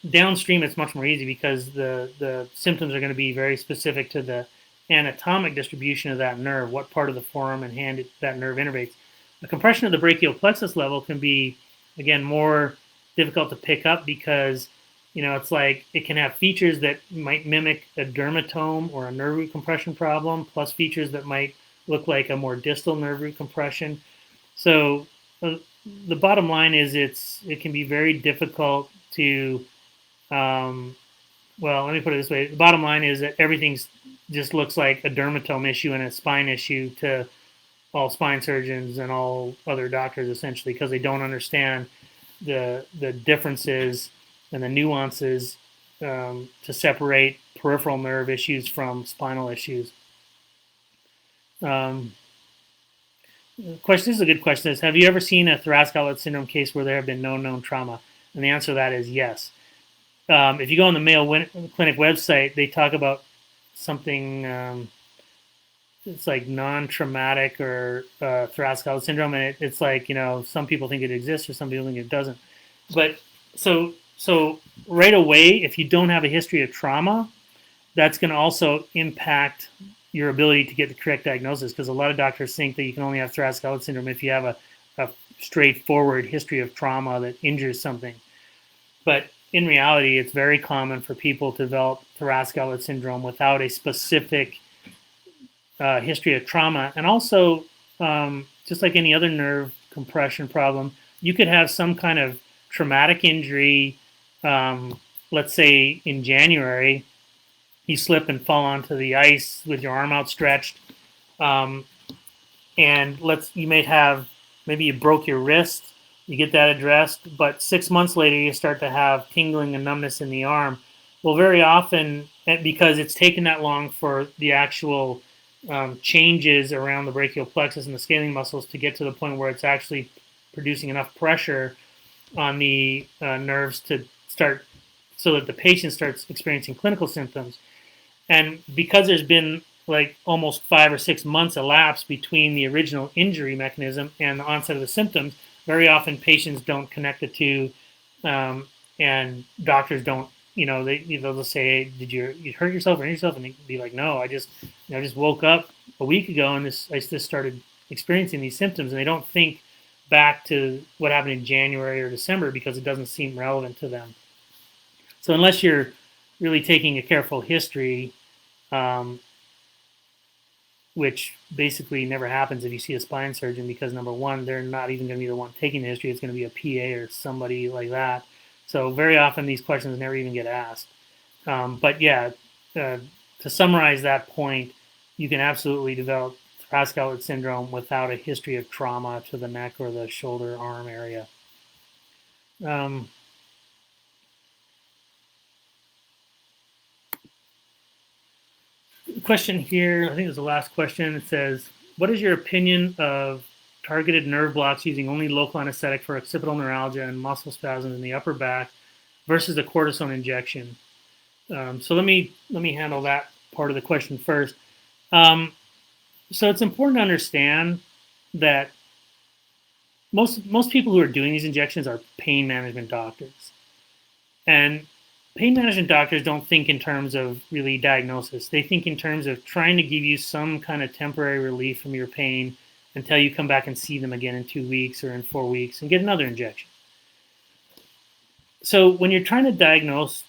downstream it's much more easy because the symptoms are going to be very specific to the anatomic distribution of that nerve, what part of the forearm and hand that nerve innervates. The compression of the brachial plexus level can be, again, more difficult to pick up because, it's like it can have features that might mimic a dermatome or a nerve root compression problem, plus features that might look like a more distal nerve root compression. So the bottom line is it can be very difficult to, let me put it this way. The bottom line is that everything just looks like a dermatome issue and a spine issue to all spine surgeons and all other doctors, essentially, because they don't understand the differences and the nuances to separate peripheral nerve issues from spinal issues. Question. This is a good question. Have you ever seen a thoracic outlet syndrome case where there have been no known trauma? And the answer to that is yes. If you go on the Mayo Clinic website, they talk about something. It's like non-traumatic or thoracic outlet syndrome, and it's like some people think it exists or some people think it doesn't. But so right away, if you don't have a history of trauma, that's going to also impact your ability to get the correct diagnosis, because a lot of doctors think that you can only have thoracic outlet syndrome if you have a straightforward history of trauma that injures something. But in reality, it's very common for people to develop thoracic outlet syndrome without a specific history of trauma. And also, just like any other nerve compression problem, you could have some kind of traumatic injury. Let's say in January, you slip and fall onto the ice with your arm outstretched, and you may have, maybe you broke your wrist, you get that addressed, but 6 months later you start to have tingling and numbness in the arm. Well, very often, because it's taken that long for the actual changes around the brachial plexus and the scalene muscles to get to the point where it's actually producing enough pressure on the nerves to start, so that the patient starts experiencing clinical symptoms. And because there's been like almost 5 or 6 months elapsed between the original injury mechanism and the onset of the symptoms, very often patients don't connect the two, and doctors don't. They'll say, "Did you hurt yourself or injure yourself?" And they'd be like, "No, I just woke up a week ago and I just started experiencing these symptoms," and they don't think back to what happened in January or December because it doesn't seem relevant to them. So unless you're really taking a careful history, which basically never happens if you see a spine surgeon, because number one, they're not even going to be the one taking the history. It's going to be a PA or somebody like that. So very often these questions never even get asked. But yeah, to summarize that point, you can absolutely develop thoracic outlet syndrome without a history of trauma to the neck or the shoulder arm area. Question here, I think it was the last question. It says, what is your opinion of targeted nerve blocks using only local anesthetic for occipital neuralgia and muscle spasms in the upper back versus a cortisone injection? So let me handle that part of the question first. So it's important to understand that most people who are doing these injections are pain management doctors. And pain management doctors don't think in terms of really diagnosis. They think in terms of trying to give you some kind of temporary relief from your pain until you come back and see them again in 2 weeks or in 4 weeks and get another injection. So when you're trying to diagnose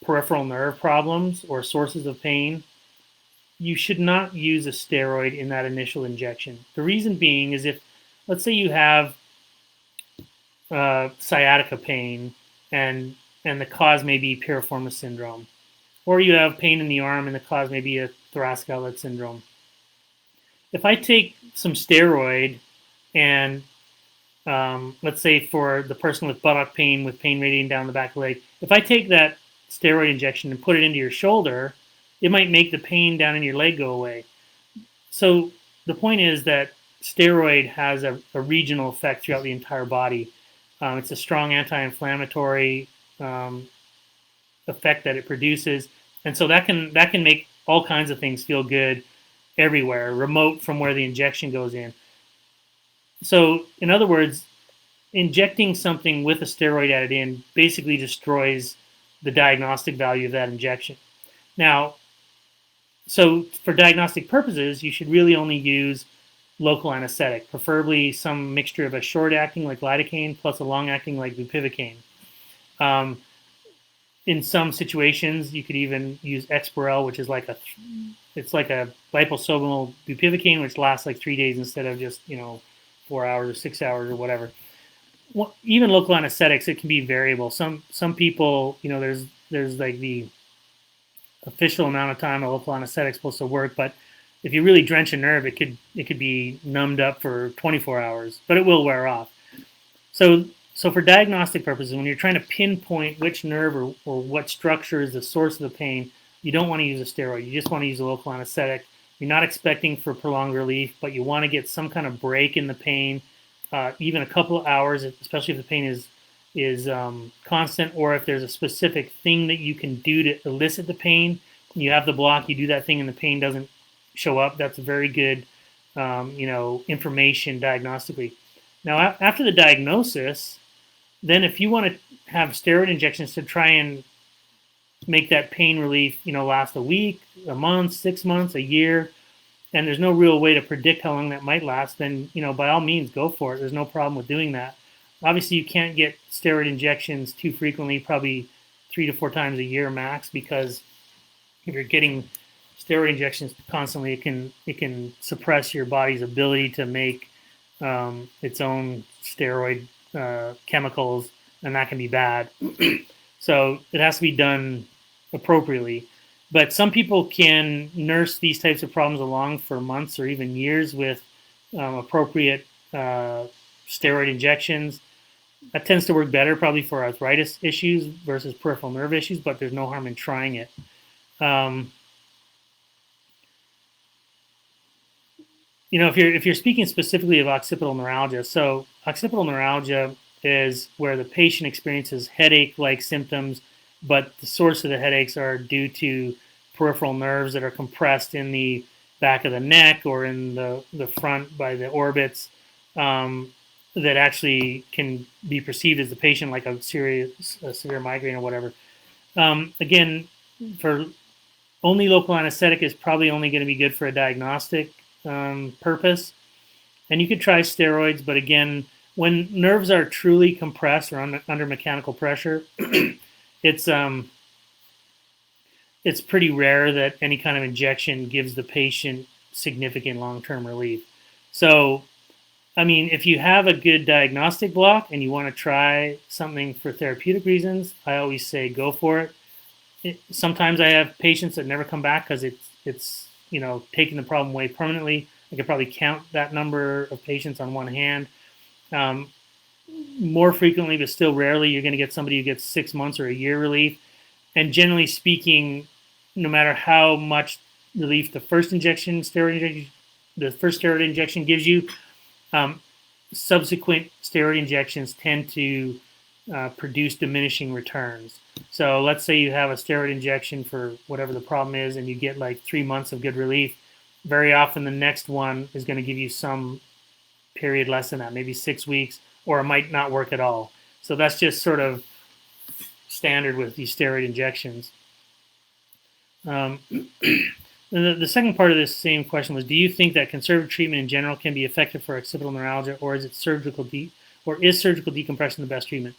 peripheral nerve problems or sources of pain, you should not use a steroid in that initial injection. The reason being is if, let's say you have sciatica pain and the cause may be piriformis syndrome, or you have pain in the arm and the cause may be a thoracic outlet syndrome. If I take some steroid and let's say for the person with buttock pain with pain radiating down the back of the leg, if I take that steroid injection and put it into your shoulder, it might make the pain down in your leg go away. So the point is that steroid has a regional effect throughout the entire body. It's a strong anti-inflammatory effect that it produces, and so that can make all kinds of things feel good everywhere, remote from where the injection goes in. So, in other words, injecting something with a steroid added in basically destroys the diagnostic value of that injection. Now, so for diagnostic purposes, you should really only use local anesthetic, preferably some mixture of a short-acting like lidocaine plus a long-acting like bupivacaine. In some situations, you could even use Exparel, which is like a liposomal bupivacaine, which lasts like 3 days instead of just 4 hours or 6 hours or whatever. Well, even local anesthetics, it can be variable. Some people, there's like the official amount of time a local anesthetic is supposed to work, but if you really drench a nerve, it could be numbed up for 24 hours, but it will wear off. So for diagnostic purposes, when you're trying to pinpoint which nerve or what structure is the source of the pain, you don't want to use a steroid. You just want to use a local anesthetic. You're not expecting for prolonged relief, but you want to get some kind of break in the pain, even a couple of hours, especially if the pain is constant, or if there's a specific thing that you can do to elicit the pain. You have the block, you do that thing, and the pain doesn't show up. That's very good, information diagnostically. Now, after the diagnosis, then if you want to have steroid injections to try and make that pain relief, last a week, a month, 6 months, a year, and there's no real way to predict how long that might last, then, by all means, go for it. There's no problem with doing that. Obviously, you can't get steroid injections too frequently, probably 3 to 4 times a year max, because if you're getting steroid injections constantly, it can suppress your body's ability to make its own steroid chemicals, and that can be bad. So it has to be done appropriately. But some people can nurse these types of problems along for months or even years with appropriate steroid injections. That tends to work better probably for arthritis issues versus peripheral nerve issues, but there's no harm in trying it. If you're speaking specifically of occipital neuralgia, so occipital neuralgia is where the patient experiences headache-like symptoms, but the source of the headaches are due to peripheral nerves that are compressed in the back of the neck or in the front by the orbits, that actually can be perceived as the patient like a severe migraine or whatever. Again, for only local anesthetic is probably only going to be good for a diagnostic purpose. And you could try steroids, but again, when nerves are truly compressed or under mechanical pressure, it's pretty rare that any kind of injection gives the patient significant long-term relief. So, if you have a good diagnostic block and you want to try something for therapeutic reasons, I always say go for it. Sometimes I have patients that never come back because it's taking the problem away permanently. I could probably count that number of patients on one hand. More frequently, but still rarely, you're going to get somebody who gets 6 months or a year relief. And generally speaking, no matter how much relief the first steroid injection gives you, subsequent steroid injections tend to produce diminishing returns. So let's say you have a steroid injection for whatever the problem is, and you get like 3 months of good relief. Very often the next one is going to give you some period less than that, maybe 6 weeks, or it might not work at all. So that's just sort of standard with these steroid injections. The second part of this same question was, do you think that conservative treatment in general can be effective for occipital neuralgia, or is surgical decompression the best treatment?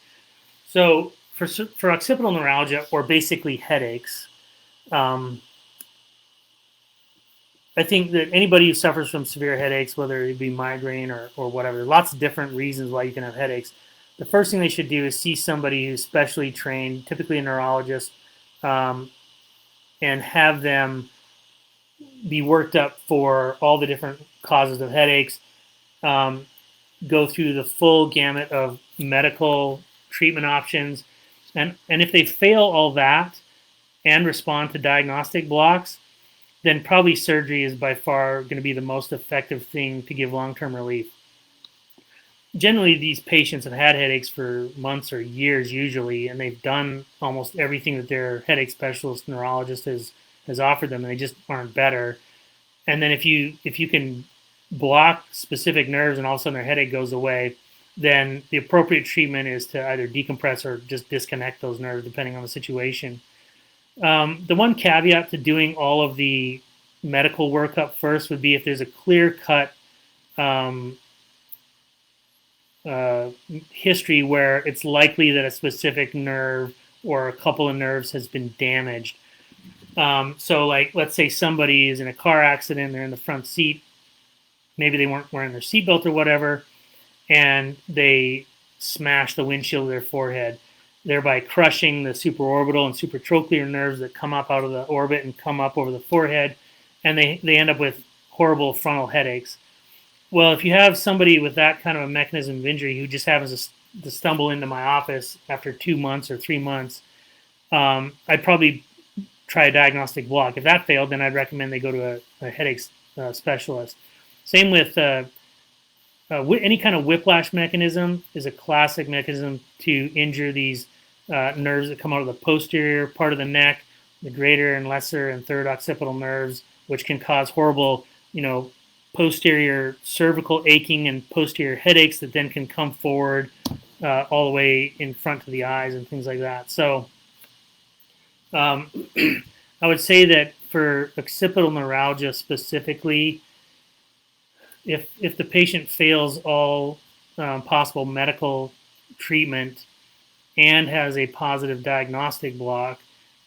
So for occipital neuralgia, or basically headaches, I think that anybody who suffers from severe headaches, whether it be migraine or whatever, lots of different reasons why you can have headaches. The first thing they should do is see somebody who's specially trained, typically a neurologist, and have them be worked up for all the different causes of headaches, go through the full gamut of medical treatment options, and if they fail all that and respond to diagnostic blocks, then probably surgery is by far going to be the most effective thing to give long-term relief. Generally, these patients have had headaches for months or years usually, and they've done almost everything that their headache specialist neurologist has offered them, and they just aren't better. And then if you can block specific nerves and all of a sudden their headache goes away, then the appropriate treatment is to either decompress or just disconnect those nerves depending on the situation. The one caveat to doing all of the medical workup first would be if there's a clear-cut history where it's likely that a specific nerve or a couple of nerves has been damaged. So like, let's say somebody is in a car accident, they're in the front seat, maybe they weren't wearing their seatbelt or whatever, and they smash the windshield of their forehead, thereby crushing the supraorbital and supratrochlear nerves that come up out of the orbit and come up over the forehead, and they end up with horrible frontal headaches. Well, if you have somebody with that kind of a mechanism of injury who just happens to stumble into my office after 2 months or 3 months, I'd probably try a diagnostic block. If that failed, then I'd recommend they go to a headache specialist. Same with any kind of whiplash mechanism is a classic mechanism to injure these nerves that come out of the posterior part of the neck, the greater and lesser and third occipital nerves, which can cause horrible, posterior cervical aching and posterior headaches that then can come forward all the way in front to the eyes and things like that. So I would say that for occipital neuralgia specifically, if the patient fails all possible medical treatment and has a positive diagnostic block,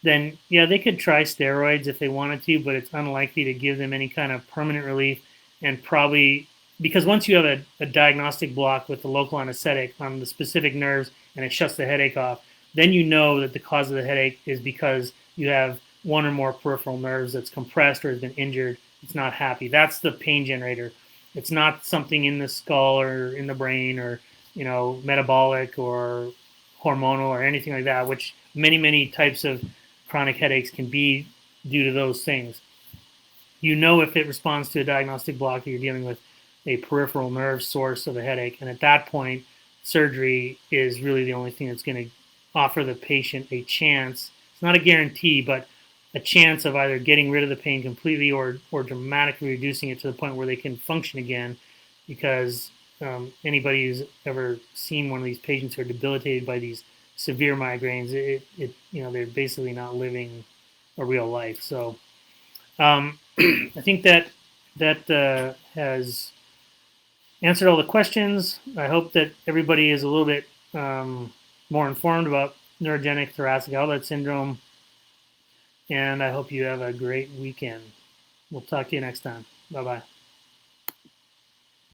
then yeah, they could try steroids if they wanted to, but it's unlikely to give them any kind of permanent relief. And probably because once you have a diagnostic block with the local anesthetic on the specific nerves and it shuts the headache off, then you know that the cause of the headache is because you have one or more peripheral nerves that's compressed or has been injured. It's not happy. That's the pain generator. It's not something in the skull or in the brain or, metabolic or hormonal or anything like that, which many types of chronic headaches can be due to those things. If it responds to a diagnostic block that you're dealing with a peripheral nerve source of a headache. And at that point, surgery is really the only thing that's going to offer the patient a chance. It's not a guarantee, but a chance of either getting rid of the pain completely or dramatically reducing it to the point where they can function again. Because anybody who's ever seen one of these patients who are debilitated by these severe migraines, they're basically not living a real life. So I think that has answered all the questions. I hope that everybody is a little bit more informed about neurogenic thoracic outlet syndrome, and I hope you have a great weekend. We'll talk to you next time. Bye-bye.